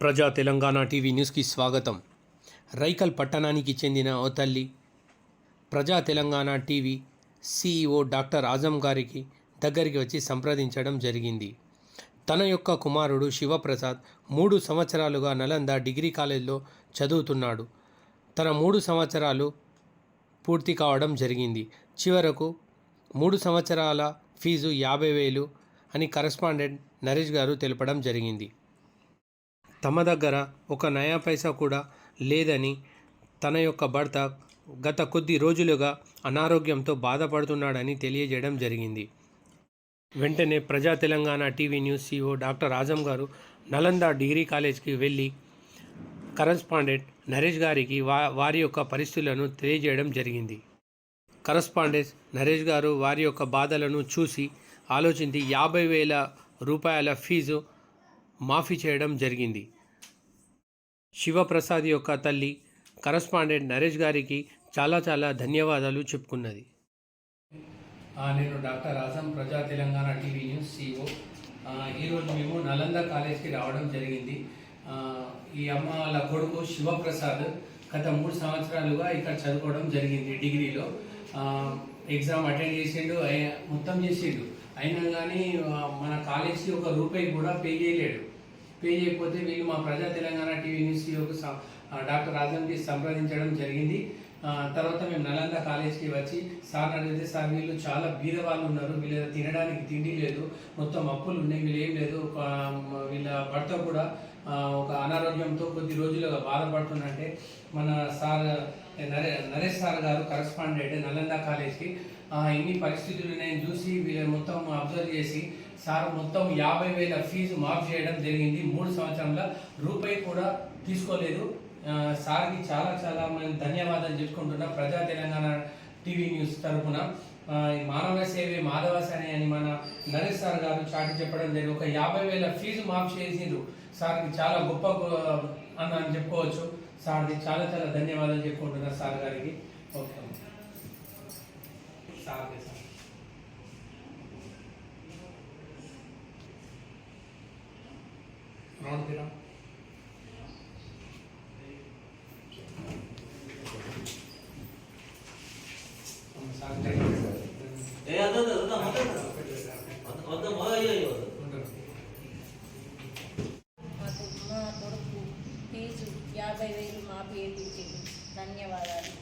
ప్రజా తెలంగాణ టీవీ న్యూస్కి స్వాగతం. రైకల్ పట్టణానికి చెందిన ఓ తల్లి ప్రజా Telangana TV CEO doctor Azam గారికి దగ్గరికి వచ్చి సంప్రదించడం జరిగింది. తన యొక్క కుమారుడు శివప్రసాద్ 3 సంవత్సరాలుగా నలంద డిగ్రీ కాలేజ్లో చదువుతున్నాడు. తన 3 సంవత్సరాలు పూర్తి కావడం జరిగింది. చివరకు 3 సంవత్సరాల ఫీజు 50,000 అని కరెస్పాండెంట్ నరేష్ గారు తెలపడం జరిగింది. తమ దగ్గర ఒక నయా పైసా కూడా లేదని, తన యొక్క భర్త గత కొద్ది రోజులుగా అనారోగ్యంతో బాధపడుతున్నాడని తెలియజేయడం జరిగింది. వెంటనే ప్రజా Telangana TV news CEO doctor Azam గారు నలంద డిగ్రీ కాలేజ్కి వెళ్ళి కరెస్పాండెంట్ నరేష్ గారికి వారి యొక్క పరిస్థితులను తెలియజేయడం జరిగింది. కరెస్పాండెంట్ నరేష్ గారు వారి యొక్క బాధలను చూసి ఆలోచించి 50,000 రూపాయల ఫీజు మాఫీ చేయడం జరిగింది. శివప్రసాద్ యొక్క తల్లి కరెస్పాండెంట్ నరేష్ గారికి చాలా ధన్యవాదాలు చెప్పుకున్నది. నేను డాక్టర్ ఆజం, ప్రజా తెలంగాణ టీవీ న్యూస్ CEO. ఈరోజు మేము నలంద కాలేజ్కి రావడం జరిగింది. ఈ అమ్మ వాళ్ళ కొడుకు శివప్రసాద్ గత 3 సంవత్సరాలుగా ఇక్కడ చదువుకోవడం జరిగింది. డిగ్రీలో ఎగ్జామ్ అటెండ్ చేసిండు, మొత్తం చేసిండు. అయినా కానీ మన కాలేజ్కి ఒక రూపాయి కూడా పే చేయలేడు. పే చేయకపోతే వీళ్ళు మా ప్రజా తెలంగాణ టీవీ న్యూస్ CEOకు డాక్టర్ ఆజంకి సంప్రదించడం జరిగింది. తర్వాత మేము నలంద కాలేజ్కి వచ్చి సార్ అడిగితే, సార్ వీళ్ళు చాలా బీద వాళ్ళు ఉన్నారు, వీళ్ళ తినడానికి తిండి లేదు, మొత్తం అప్పులు ఉన్నాయి, వీళ్ళు ఏం లేదు, వీళ్ళ భర్త కూడా ఒక అనారోగ్యంతో కొద్ది రోజులుగా బాధపడుతుందంటే మన సార్ నరేష్ సార్ గారు కరెస్పాండెంట్ నలంద కాలేజ్కి ఇన్ని పరిస్థితులు నేను చూసి వీళ్ళని మొత్తం అబ్జర్వ్ చేసి సార్ మొత్తం 50,000 ఫీజు మాఫ్ చేయడం జరిగింది. 3 సంవత్సరంలో రూపాయి కూడా తీసుకోలేదు. సార్కి చాలా మేము ధన్యవాదాలు చెప్పుకుంటున్నాం. ప్రజా తెలంగాణ టీవీ న్యూస్ తరఫున మానవ సేవే మాధవసని అని మన నరేష్ సార్ గారు చాటి చెప్పడం జరిగింది. ఒక 50,000 ఫీజు మాఫ్ చేసిండ్రు. సార్కి చాలా గొప్ప అని చెప్పుకోవచ్చు. సార్కి చాలా ధన్యవాదాలు చెప్పుకుంటున్నా సార్ గారికి. ఓకే సార్ రౌండ్ తీరా మా కొడుకు ఫీజు 50,000 మాఫీ చేయించింది. ధన్యవాదాలు.